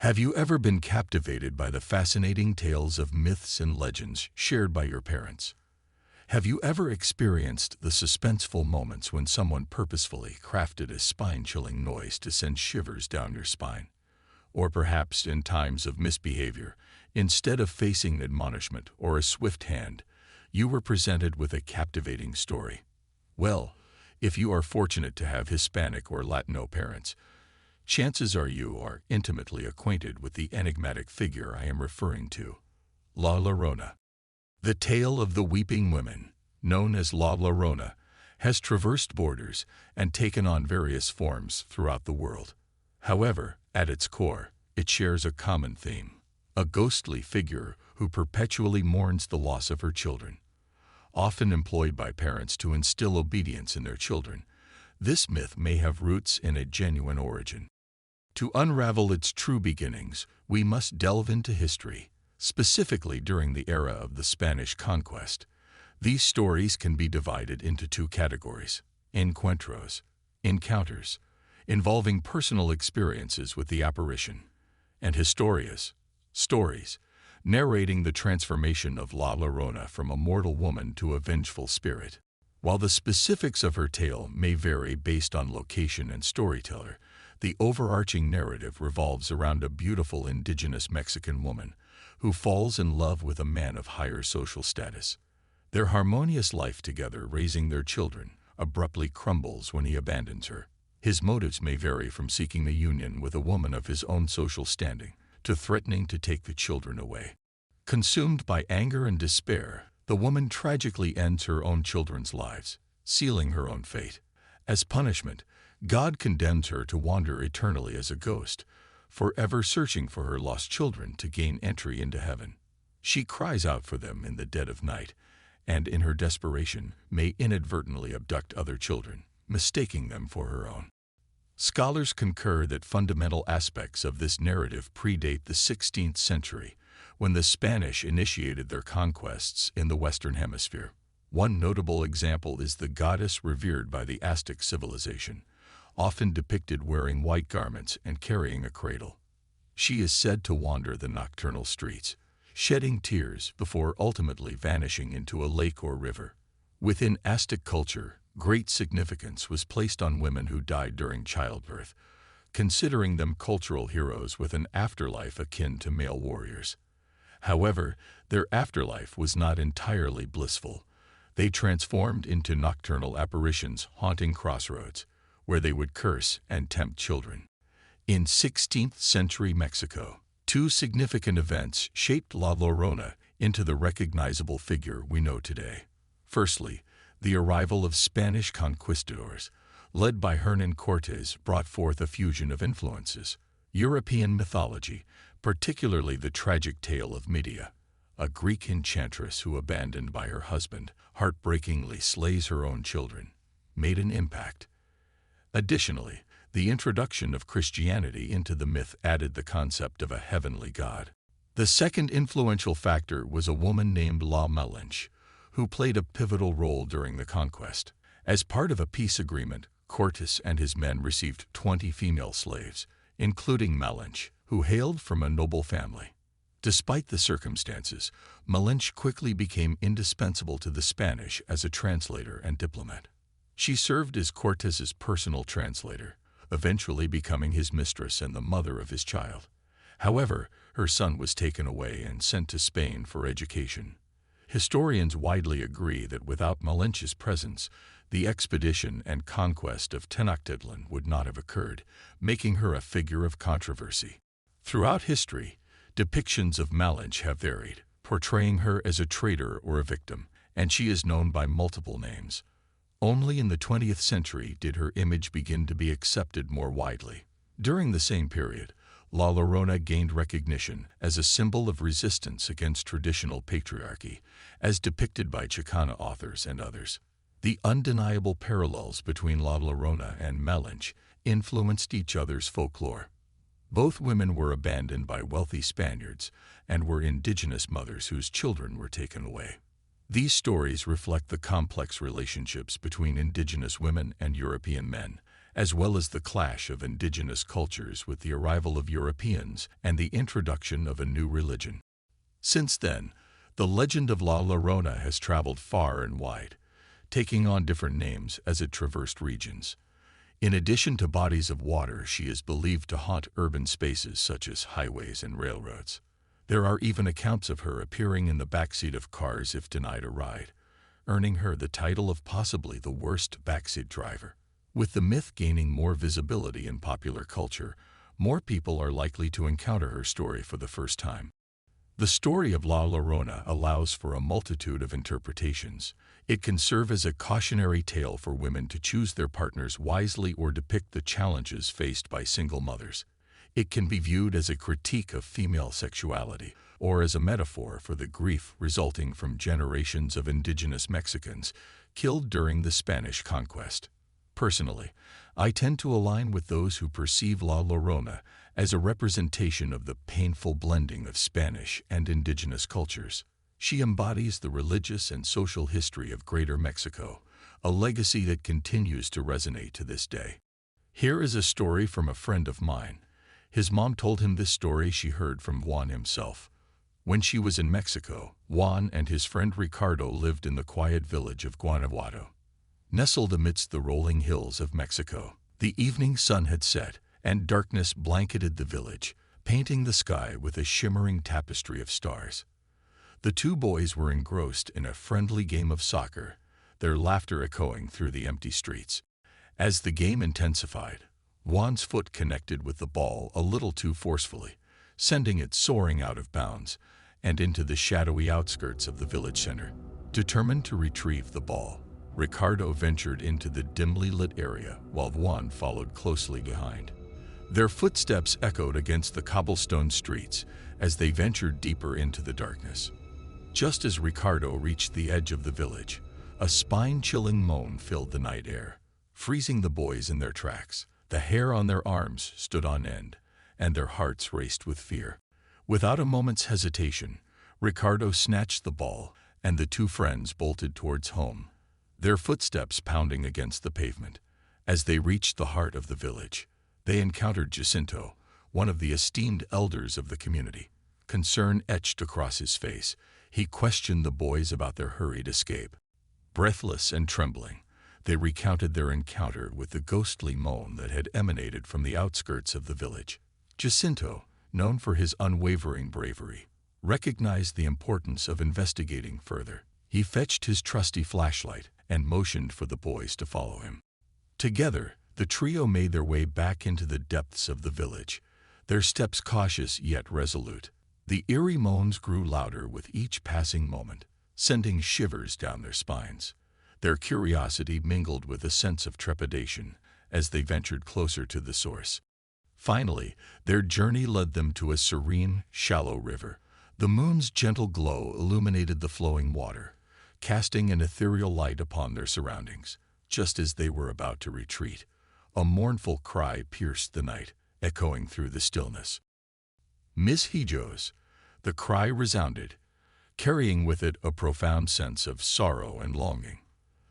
Have you ever been captivated by the fascinating tales of myths and legends shared by your parents? Have you ever experienced the suspenseful moments when someone purposefully crafted a spine-chilling noise to send shivers down your spine? Or perhaps in times of misbehavior, instead of facing admonishment or a swift hand, you were presented with a captivating story? Well, if you are fortunate to have Hispanic or Latino parents, chances are you are intimately acquainted with the enigmatic figure I am referring to, La Llorona. The tale of the weeping women, known as La Llorona, has traversed borders and taken on various forms throughout the world. However, at its core, it shares a common theme: a ghostly figure who perpetually mourns the loss of her children. Often employed by parents to instill obedience in their children, this myth may have roots in a genuine origin. To unravel its true beginnings, we must delve into history, specifically during the era of the Spanish conquest. These stories can be divided into two categories: encuentros, encounters, involving personal experiences with the apparition, and historias, stories, narrating the transformation of La Llorona from a mortal woman to a vengeful spirit. While the specifics of her tale may vary based on location and storyteller, the overarching narrative revolves around a beautiful indigenous Mexican woman who falls in love with a man of higher social status. Their harmonious life together, raising their children, abruptly crumbles when he abandons her. His motives may vary from seeking a union with a woman of his own social standing to threatening to take the children away. Consumed by anger and despair, the woman tragically ends her own children's lives, sealing her own fate. As punishment, God condemns her to wander eternally as a ghost, forever searching for her lost children to gain entry into heaven. She cries out for them in the dead of night, and in her desperation may inadvertently abduct other children, mistaking them for her own. Scholars concur that fundamental aspects of this narrative predate the 16th century, when the Spanish initiated their conquests in the Western Hemisphere. One notable example is the goddess revered by the Aztec civilization, often depicted wearing white garments and carrying a cradle. She is said to wander the nocturnal streets, shedding tears before ultimately vanishing into a lake or river. Within Aztec culture, great significance was placed on women who died during childbirth, considering them cultural heroes with an afterlife akin to male warriors. However, their afterlife was not entirely blissful. They transformed into nocturnal apparitions haunting crossroads, where they would curse and tempt children. In 16th century Mexico, two significant events shaped La Llorona into the recognizable figure we know today. Firstly, the arrival of Spanish conquistadors, led by Hernán Cortés, brought forth a fusion of influences: European mythology, particularly the tragic tale of Medea, a Greek enchantress who, abandoned by her husband, heartbreakingly slays her own children, made an impact. Additionally, the introduction of Christianity into the myth added the concept of a heavenly God. The second influential factor was a woman named La Malinche, who played a pivotal role during the conquest. As part of a peace agreement, Cortés and his men received 20 female slaves, including Malinche, who hailed from a noble family. Despite the circumstances, Malinche quickly became indispensable to the Spanish as a translator and diplomat. She served as Cortés's personal translator, eventually becoming his mistress and the mother of his child. However, her son was taken away and sent to Spain for education. Historians widely agree that without Malinche's presence, the expedition and conquest of Tenochtitlan would not have occurred, making her a figure of controversy. Throughout history, depictions of Malinche have varied, portraying her as a traitor or a victim, and she is known by multiple names. Only in the 20th century did her image begin to be accepted more widely. During the same period, La Llorona gained recognition as a symbol of resistance against traditional patriarchy, as depicted by Chicana authors and others. The undeniable parallels between La Llorona and Malinche influenced each other's folklore. Both women were abandoned by wealthy Spaniards and were indigenous mothers whose children were taken away. These stories reflect the complex relationships between indigenous women and European men, as well as the clash of indigenous cultures with the arrival of Europeans and the introduction of a new religion. Since then, the legend of La Llorona has traveled far and wide, taking on different names as it traversed regions. In addition to bodies of water, she is believed to haunt urban spaces such as highways and railroads. There are even accounts of her appearing in the backseat of cars if denied a ride, earning her the title of possibly the worst backseat driver. With the myth gaining more visibility in popular culture, more people are likely to encounter her story for the first time. The story of La Llorona allows for a multitude of interpretations. It can serve as a cautionary tale for women to choose their partners wisely or depict the challenges faced by single mothers. It can be viewed as a critique of female sexuality or as a metaphor for the grief resulting from generations of indigenous Mexicans killed during the Spanish conquest. Personally, I tend to align with those who perceive La Llorona as a representation of the painful blending of Spanish and indigenous cultures. She embodies the religious and social history of Greater Mexico, a legacy that continues to resonate to this day. Here is a story from a friend of mine. His mom told him this story she heard from Juan himself. When she was in Mexico, Juan and his friend Ricardo lived in the quiet village of Guanajuato. Nestled amidst the rolling hills of Mexico, the evening sun had set, and darkness blanketed the village, painting the sky with a shimmering tapestry of stars. The two boys were engrossed in a friendly game of soccer, their laughter echoing through the empty streets. As the game intensified, Juan's foot connected with the ball a little too forcefully, sending it soaring out of bounds and into the shadowy outskirts of the village center. Determined to retrieve the ball, Ricardo ventured into the dimly lit area while Juan followed closely behind. Their footsteps echoed against the cobblestone streets as they ventured deeper into the darkness. Just as Ricardo reached the edge of the village, a spine-chilling moan filled the night air, freezing the boys in their tracks. The hair on their arms stood on end, and their hearts raced with fear. Without a moment's hesitation, Ricardo snatched the ball, and the two friends bolted towards home, their footsteps pounding against the pavement. As they reached the heart of the village, they encountered Jacinto, one of the esteemed elders of the community. Concern etched across his face, he questioned the boys about their hurried escape. Breathless and trembling, they recounted their encounter with the ghostly moan that had emanated from the outskirts of the village. Jacinto, known for his unwavering bravery, recognized the importance of investigating further. He fetched his trusty flashlight and motioned for the boys to follow him. Together, the trio made their way back into the depths of the village, their steps cautious yet resolute. The eerie moans grew louder with each passing moment, sending shivers down their spines. Their curiosity mingled with a sense of trepidation as they ventured closer to the source. Finally, their journey led them to a serene, shallow river. The moon's gentle glow illuminated the flowing water, casting an ethereal light upon their surroundings. Just as they were about to retreat, a mournful cry pierced the night, echoing through the stillness. Mis Hijos, the cry resounded, carrying with it a profound sense of sorrow and longing.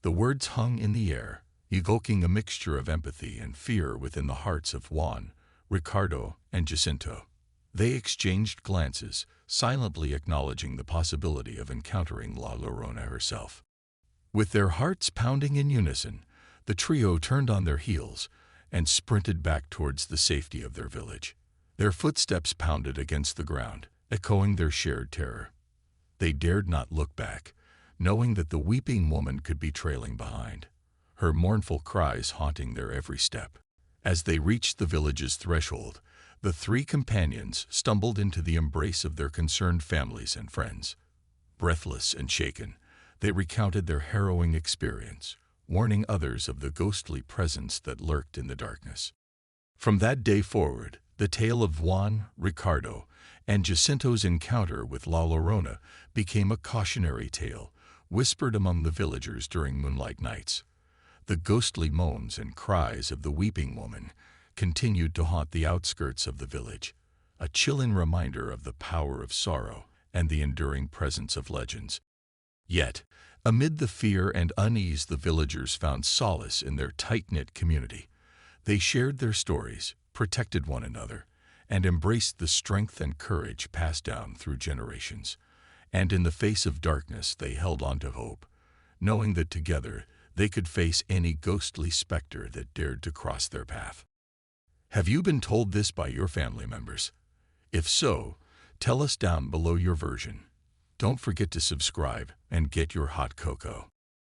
The words hung in the air, evoking a mixture of empathy and fear within the hearts of Juan, Ricardo, and Jacinto. They exchanged glances, silently acknowledging the possibility of encountering La Llorona herself. With their hearts pounding in unison, the trio turned on their heels and sprinted back towards the safety of their village. Their footsteps pounded against the ground, echoing their shared terror. They dared not look back, knowing that the weeping woman could be trailing behind, her mournful cries haunting their every step. As they reached the village's threshold, the three companions stumbled into the embrace of their concerned families and friends. Breathless and shaken, they recounted their harrowing experience, warning others of the ghostly presence that lurked in the darkness. From that day forward, the tale of Juan, Ricardo, and Jacinto's encounter with La Llorona became a cautionary tale, whispered among the villagers during moonlight nights. The ghostly moans and cries of the weeping woman continued to haunt the outskirts of the village, a chilling reminder of the power of sorrow and the enduring presence of legends. Yet, amid the fear and unease, the villagers found solace in their tight-knit community. They shared their stories, protected one another, and embraced the strength and courage passed down through generations. And in the face of darkness, they held on to hope, knowing that together they could face any ghostly specter that dared to cross their path. Have you been told this by your family members? If so, tell us down below your version. Don't forget to subscribe and get your hot cocoa.